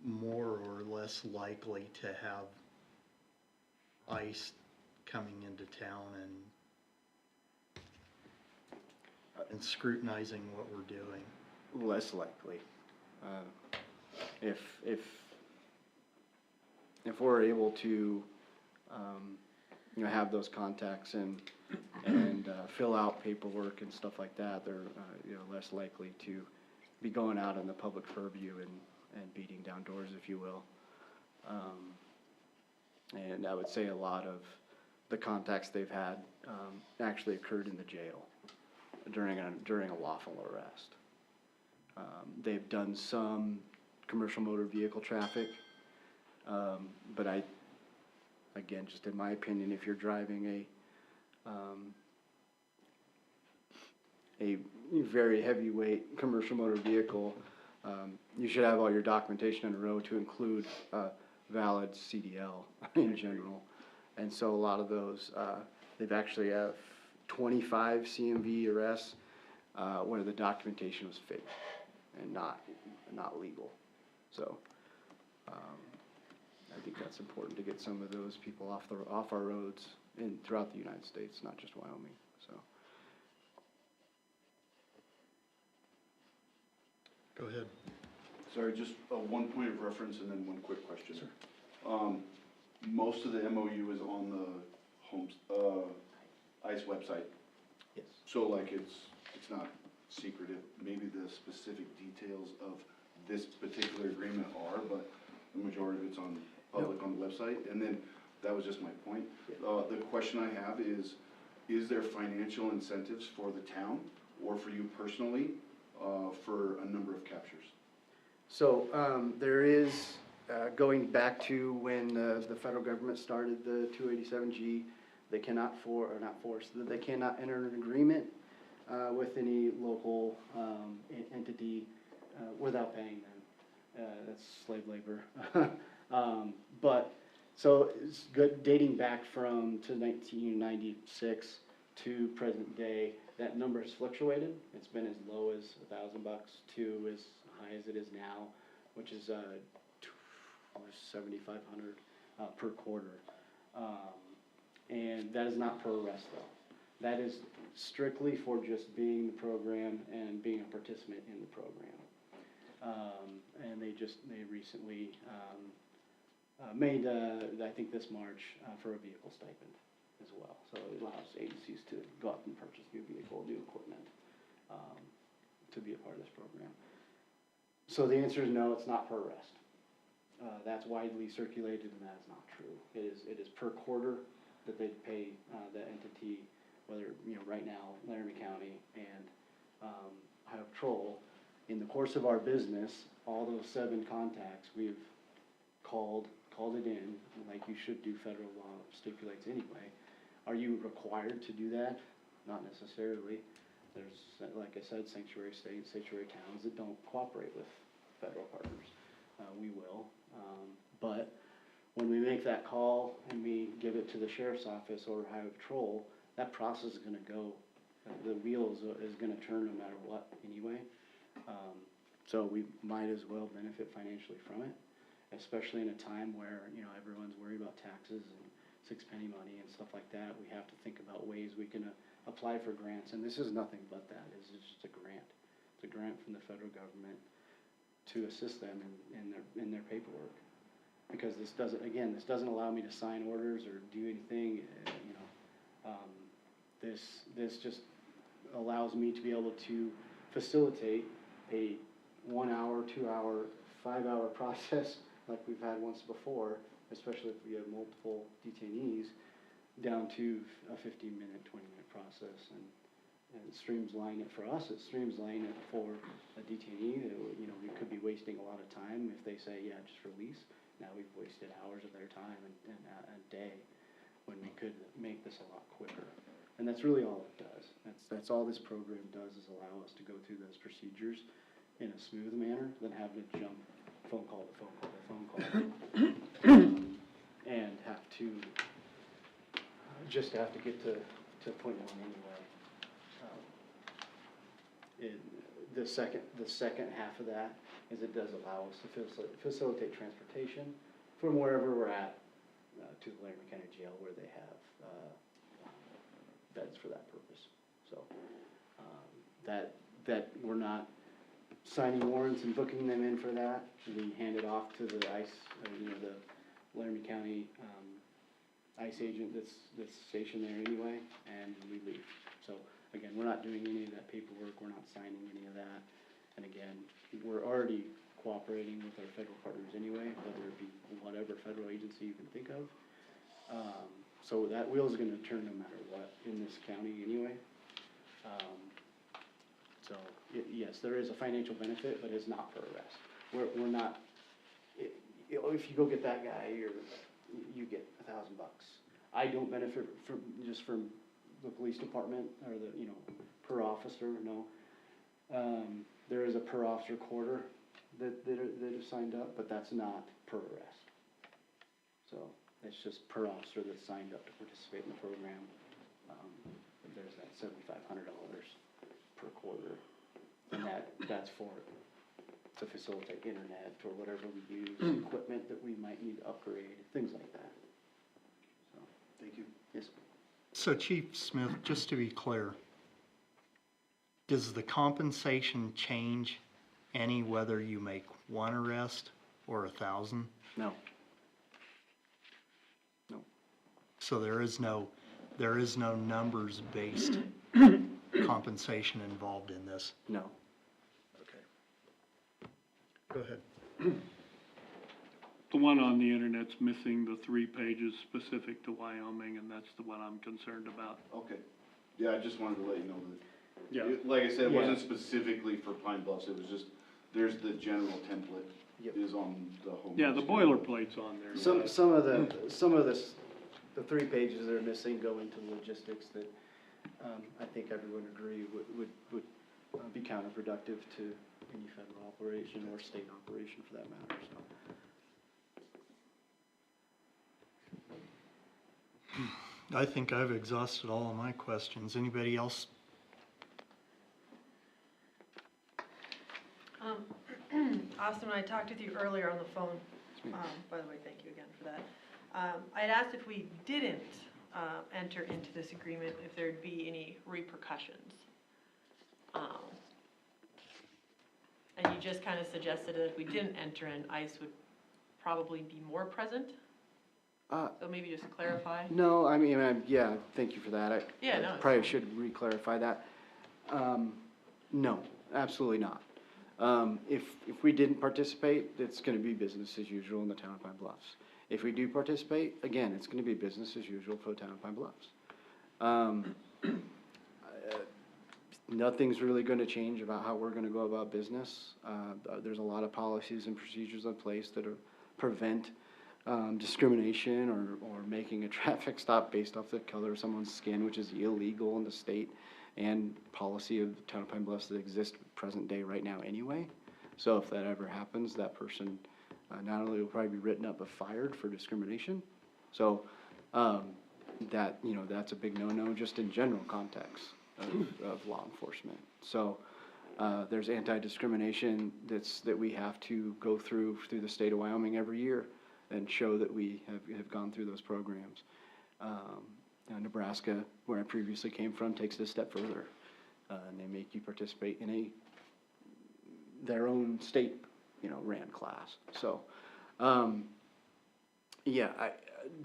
more or less likely to have ICE coming into town and scrutinizing what we're doing? less likely. If we're able to, have those contacts and fill out paperwork and stuff like that, they're, less likely to be going out in the public purview and beating down doors, if you will. And I would say a lot of the contacts they've had, actually occurred in the jail during a lawful arrest. They've done some commercial motor vehicle traffic, but again, just in my opinion, if you're driving a very heavyweight commercial motor vehicle, you should have all your documentation in a row to include valid CDL in general. And so a lot of those, they've actually have 25 CMV arrests where the documentation was fake and not legal. So I think that's important to get some of those people off our roads throughout the United States, not just Wyoming. So. Go ahead. Sorry, just one point of reference and then one quick question. Sure. Most of the MOU is on the ICE website. Yes. So like it's not secretive. Maybe the specific details of this particular agreement are, but the majority of it's on public on the website. And then that was just my point. Yeah. The question I have is there financial incentives for the town or for you personally for a number of captures? So there is, going back to when the federal government started the 287G, they cannot they cannot enter an agreement with any local entity without paying them. That's slave labor. But so it's good dating back to 1996 to present day. That number has fluctuated. It's been as low as $1,000 to as high as it is now, which is $7,500 per quarter. And that is not per arrest though. That is strictly for just being in the program and being a participant in the program. And they recently, made, I think this March, for a vehicle stipend as well. So it allows agencies to go out and purchase new vehicle, new equipment, to be a part of this program. So the answer is no, it's not per arrest. That's widely circulated, and that is not true. It is per quarter that they pay the entity, whether, right now, Laramie County and Ohio Patrol. In the course of our business, all those 7 contacts, we've called it in, like you should do, federal law stipulates anyway. Are you required to do that? Not necessarily. There's, like I said, sanctuary states, sanctuary towns that don't cooperate with federal partners. We will, but when we make that call and we give it to the sheriff's office or Highway Patrol, that process is gonna go, the wheel is gonna turn no matter what anyway. So we might as well benefit financially from it, especially in a time where, everyone's worried about taxes and 6 penny money and stuff like that. We have to think about ways we can apply for grants, and this is nothing but that. It's just a grant. It's a grant from the federal government to assist them in their paperwork. Because this doesn't allow me to sign orders or do anything, this just allows me to be able to facilitate a 1 hour, 2 hour, 5 hour process like we've had once before, especially if we have multiple detainees, down to a 15-minute, 20-minute process. And streamline it for us, it's streamline it for a detainee. We could be wasting a lot of time if they say, yeah, just release. Now we've wasted hours of their time and a day when we could make this a lot quicker. And that's really all it does. That's all this program does, is allow us to go through those procedures in a smooth manner than having to jump phone call to phone call to phone call and have to get to point 1 anyway. The second half of that is it does allow us to facilitate transportation from wherever we're at to the Laramie County Jail, where they have beds for that purpose. So that we're not signing warrants and booking them in for that. We hand it off to the ICE, the Laramie County ICE agent that's stationed there anyway, and we leave. So again, we're not doing any of that paperwork, we're not signing any of that. And again, we're already cooperating with our federal partners anyway, whether it be whatever federal agency you can think of. So that wheel's gonna turn no matter what in this county anyway. Yes, there is a financial benefit, but it's not per arrest. We're not, if you go get that guy, you get $1,000. I don't benefit from the police department or the, per officer, no. There is a per officer quarter that have signed up, but that's not per arrest. So it's just per officer that's signed up to participate in the program. There's that $7,500 per quarter, and that's to facilitate internet or whatever we use, equipment that we might need to upgrade, things like that. So, Thank you. yes. So Chief Smith, just to be clear, does the compensation change any whether you make 1 arrest or 1,000? No. No. So there is no numbers-based compensation involved in this? No. Okay. Go ahead. The one on the internet's missing the 3 pages specific to Wyoming, and that's the one I'm concerned about. Okay. Yeah, I just wanted to let you know that. Yeah. Like I said, it Yeah. wasn't specifically for Pine Bluffs, it was just, there's the general template Yep. is on the home. Yeah, the boilerplate's on there. Some of the 3 pages that are missing go into logistics that, I think everyone would agree would be counterproductive to any federal operation or state operation for that matter, so. I think I've exhausted all of my questions. Anybody else? Austin, when I talked with you earlier on the phone, by the way, thank you again for that. I'd asked if we didn't enter into this agreement, if there'd be any repercussions. And you just kind of suggested that if we didn't enter in, ICE would probably be more present? So maybe just clarify? No, I mean, yeah, thank you for that. Yeah, no, I it's probably fine. should re-clarify that. No, absolutely not. If we didn't participate, it's gonna be business as usual in the town of Pine Bluffs. If we do participate, again, it's gonna be business as usual for the town of Pine Bluffs. Nothing's really gonna change about how we're gonna go about business. There's a lot of policies and procedures in place that prevent discrimination or making a traffic stop based off the color of someone's skin, which is illegal in the state and policy of the town of Pine Bluffs that exists present day right now anyway. So if that ever happens, that person not only will probably be written up but fired for discrimination. So that, you know, that's a big no-no just in general context of law enforcement. So there's anti-discrimination that we have to go through the state of Wyoming every year and show that we have gone through those programs. Nebraska, where I previously came from, takes it a step further. And they make you participate in their own state, you know, ran class. So, yeah,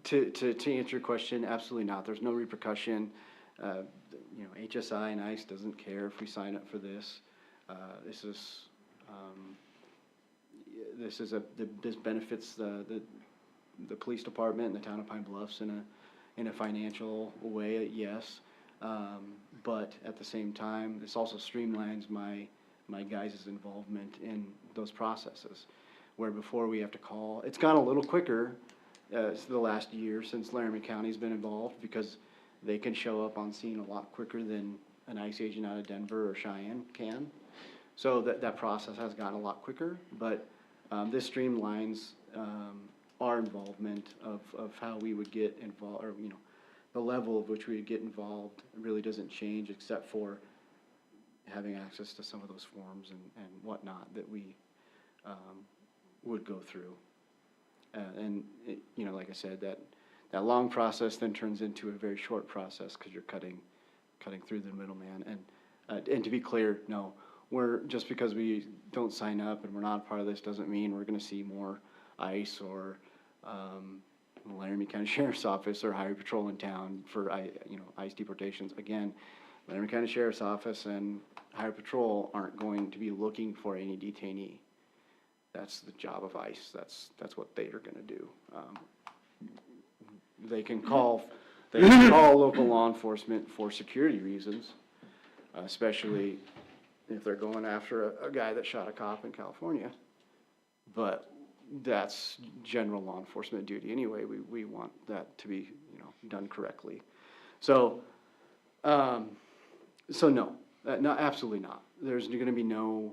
to answer your question, absolutely not. There's no repercussion. You know, HSI and ICE doesn't care if we sign up for this. This benefits the police department and the town of Pine Bluffs in a financial way, yes. But at the same time, this also streamlines my guys' involvement in those processes. Where before we have to call, it's gone a little quicker the last year since Laramie County's been involved, because they can show up on scene a lot quicker than an ICE agent out of Denver or Cheyenne can. So that process has gotten a lot quicker, but this streamlines our involvement of how we would get involved, or, you know, the level of which we would get involved really doesn't change, except for having access to some of those forms and whatnot that we would go through. And it, you know, like I said, that long process then turns into a very short process because you're cutting through the middleman. And to be clear, no, just because we don't sign up and we're not a part of this doesn't mean we're going to see more ICE or Laramie County Sheriff's Office or Highway Patrol in town for ICE deportations. Again, Laramie County Sheriff's Office and Highway Patrol aren't going to be looking for any detainee. That's the job of ICE. That's what they are going to do. They can call local law enforcement for security reasons, especially if they're going after a guy that shot a cop in California. But that's general law enforcement duty anyway. We want that to be, you know, done correctly. So, no, absolutely not. There's going to be no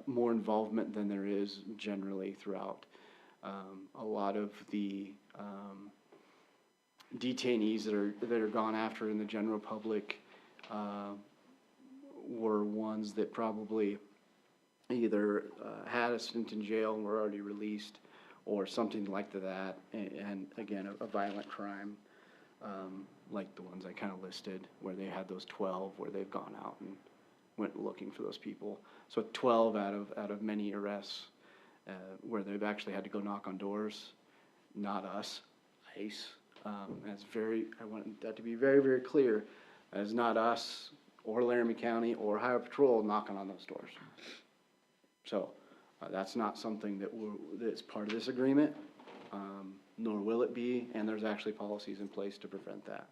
more involvement than there is generally throughout. A lot of the detainees that are gone after in the general public were ones that probably either had a stint in jail and were already released, or something like that, and again, a violent crime, like the ones I kind of listed, where they had those 12 where they've gone out and went looking for those people. So 12 out of many arrests where they've actually had to go knock on doors, not us, ICE. I want that to be very, very clear, as not us or Laramie County or Highway Patrol knocking on those doors. So that's not something that's part of this agreement, nor will it be, and there's actually policies in place to prevent that.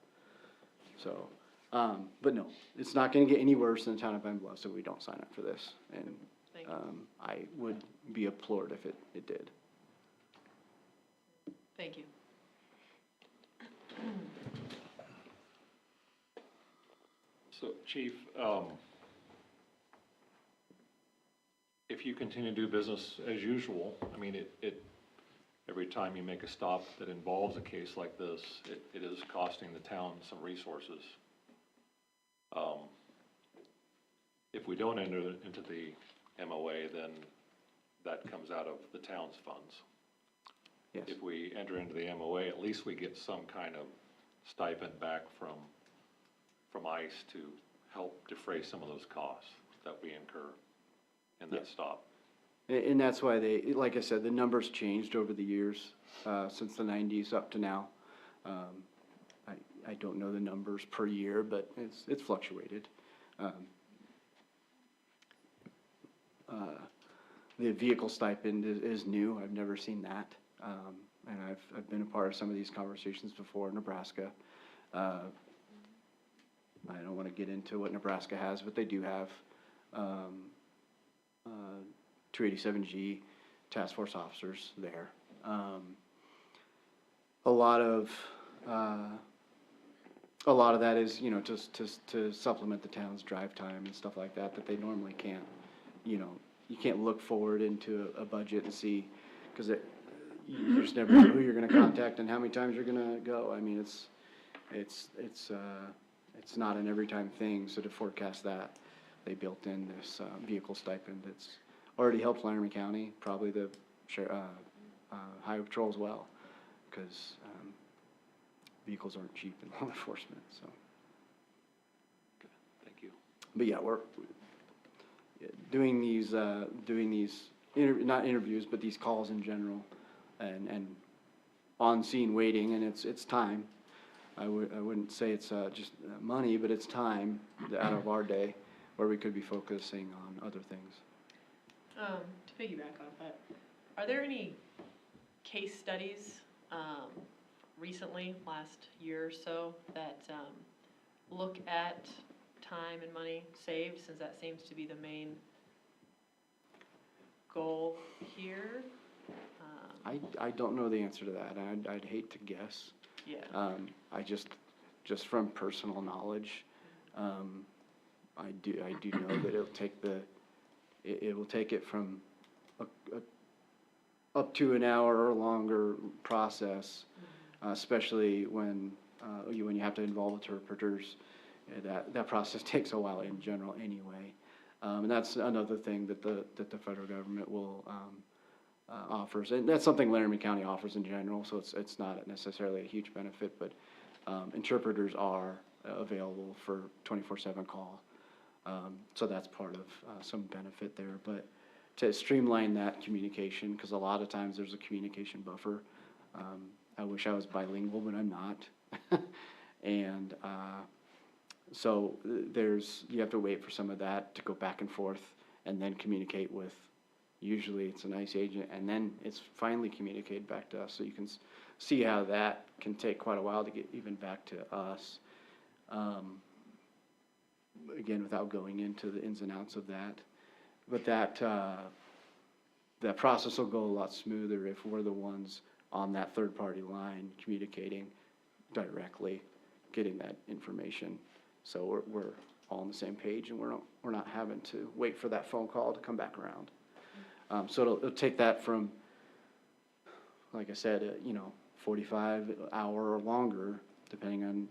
So, but no, it's not going to get any worse in the town of Pine Bluff, so we don't sign up for this. And I would be applauded if it did. Thank you. So, Chief, if you continue to do business as usual, I mean, every time you make a stop that involves a case like this, it is costing the town some resources. If we don't enter into the MOA, then that comes out of the town's funds. Yes. If we enter into the MOA, at least we get some kind of stipend back from ICE to help defray some of those costs that we incur in that stop. And that's why they, like I said, the numbers changed over the years, since the nineties up to now. I don't know the numbers per year, but it's fluctuated. The vehicle stipend is new, I've never seen that. And I've been a part of some of these conversations before in Nebraska. I don't wanna get into what Nebraska has, but they do have, 287G task force officers there. A lot of that is, you know, just to supplement the town's drive time and stuff like that they normally can't, you know, you can't look forward into a budget and see, cause you just never know who you're gonna contact and how many times you're gonna go. I mean, it's not an every time thing, so to forecast that, they built in this, vehicle stipend that's already helps Laramie County, probably the highway patrol as well, cause, vehicles aren't cheap in law enforcement, so. Thank you. But yeah, we're doing these not interviews, but these calls in general, and on-scene waiting, and it's time. I wouldn't say it's just money, but it's time out of our day where we could be focusing on other things. To piggyback on that, are there any case studies, recently, last year or so, that, look at time and money saved, since that seems to be the main goal here? I don't know the answer to that. I'd hate to guess. Yeah. I just from personal knowledge, I do know that it will take it from up to an hour or longer process, especially when you have to involve interpreters. That process takes a while in general anyway. And that's another thing that the federal government will offers, and that's something Laramie County offers in general. So it's not necessarily a huge benefit, but interpreters are available for 24/7 call. So that's part of some benefit there. But to streamline that communication, because a lot of times there's a communication buffer. I wish I was bilingual, but I'm not. And so you have to wait for some of that to go back and forth and then communicate with, usually it's an ICE agent, and then it's finally communicated back to us. So you can see how that can take quite a while to get even back to us. Again, without going into the ins and outs of that. But that process will go a lot smoother if we're the ones on that third-party line communicating directly, getting that information. So we're all on the same page, and we're not having to wait for that phone call to come back around. So it'll take that from, like I said, 45 hour or longer, depending on,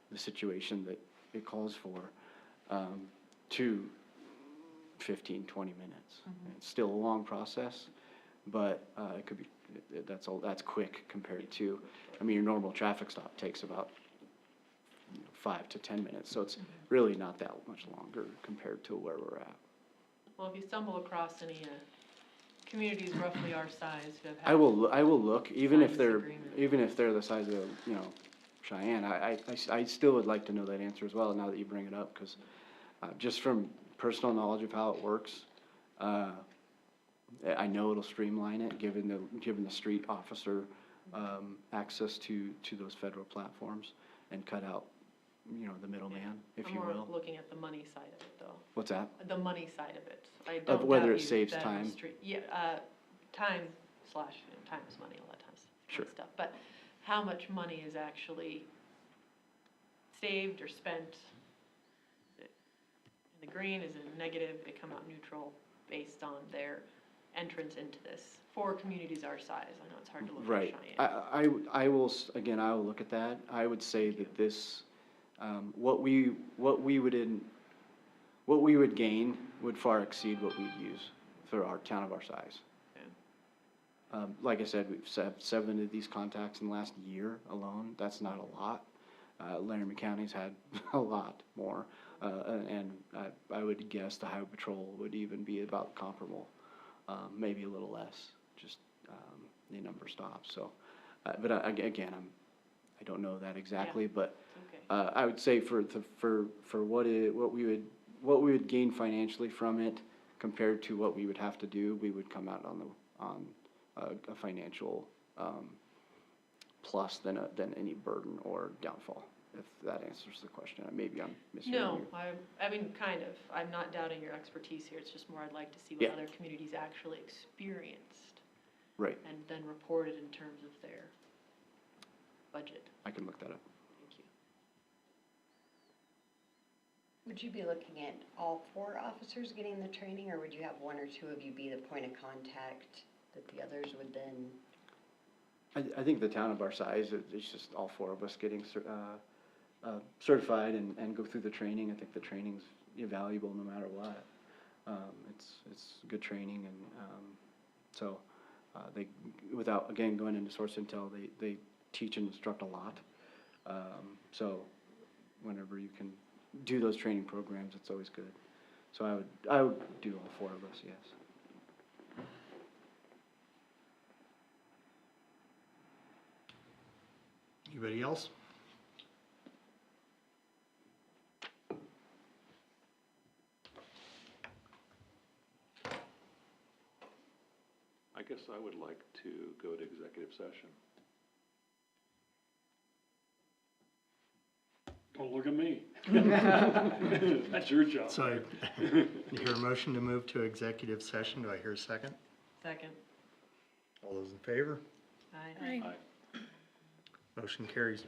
the situation that it calls for, to 15, 20 minutes. It's still a long process, but it could be, that's quick compared to, your normal traffic stop takes about 5 to 10 minutes, so it's really not that much longer compared to where we're at. Well, if you stumble across any communities roughly our size who have had. I will look, even if signed this they're, agreement. the size of, Cheyenne, I still would like to know that answer as well, now that you bring it up, because just from personal knowledge of how it works, I know it'll streamline it, given the street officer access to those federal platforms, and cut out, the middleman, if you I'm will. more looking at the money side of it, though. What's that? The money side of it. I Of don't whether doubt it you saves that time? Yeah, time is money a lot of times. Sure. Stuff. But how much money is actually saved or spent? Is it in the green? Is it in negative? They come out neutral based on their entrance into this. For communities our size, I know it's hard to look Right. at Cheyenne. I will look at that. I would say that this, what we would gain would far exceed what we'd use for our town of our size. Like I said, we've had 7 of these contacts in the last year alone. That's not a lot. Laramie County's had a lot more. And I would guess the Highway Patrol would even be about comparable, maybe a little less, just the number of stops. So, but again, I don't know that exactly, but Okay. I would say for what we would gain financially from it compared to what we would have to do, we would come out on a financial plus than any burden or downfall, if that answers the question. Maybe I'm mishearing No, you. I mean, kind of. I'm not doubting your expertise here. It's just more I'd like to see what Yeah. other communities actually experienced Right, and then reported in terms of their budget. I can look that up. Thank you. Would you be looking at all 4 officers getting the training, or would you have 1 or 2 of you be the point of contact that the others would then? I think the town of our size, it's just all 4 of us getting certified and go through the training. I think the training's valuable no matter what. It's good training, and so they, without again going into source intel, they teach and instruct a lot. So whenever you can do those training programs, it's always good. So I would do all 4 of us, yes. Anybody else? I guess I would like to go to executive session. Don't look at me. That's your job. So, you hear a motion to move to executive session? Do I hear a second? Second. All those in favor? Aye. Aye. Motion carries.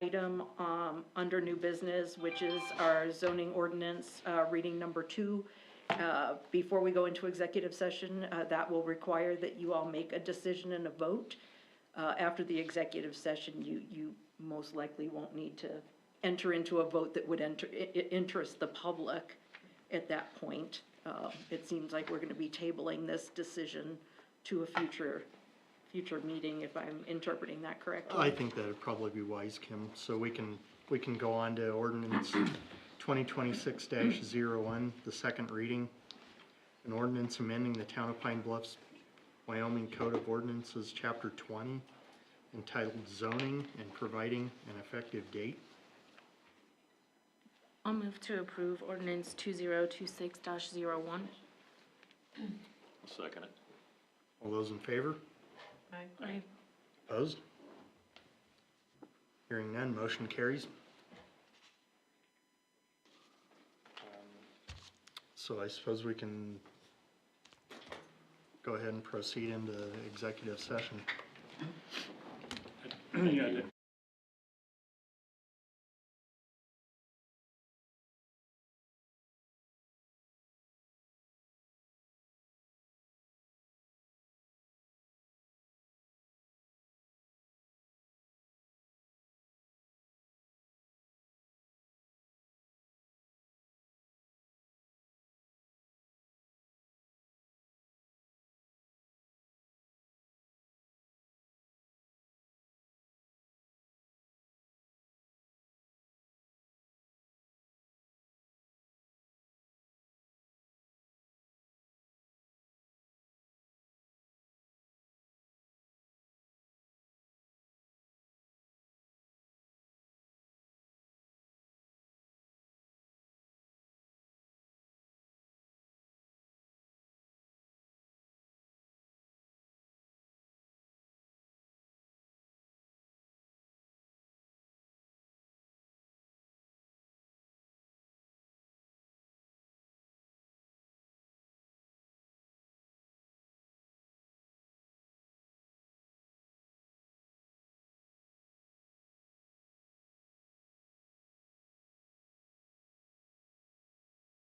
Item under new business, which is our zoning ordinance, reading number 2. Before we go into executive session, that will require that you all make a decision and a vote. After the executive session, you most likely won't need to enter into a vote that would interest the public at that point. It seems like we're gonna be tabling this decision to a future meeting, if I'm interpreting that correctly. I think that'd probably be wise, Kim, so we can go on to ordinance 2026-01, the second reading. An ordinance amending the Town of Pine Bluffs, Wyoming Code of Ordinances, Chapter 20, entitled Zoning, and providing an effective date. I'll move to approve ordinance 2026-01. I'll second it. All those in favor? Aye. Opposed? Hearing none, motion carries. So I suppose we can go ahead and proceed into executive session. Yeah,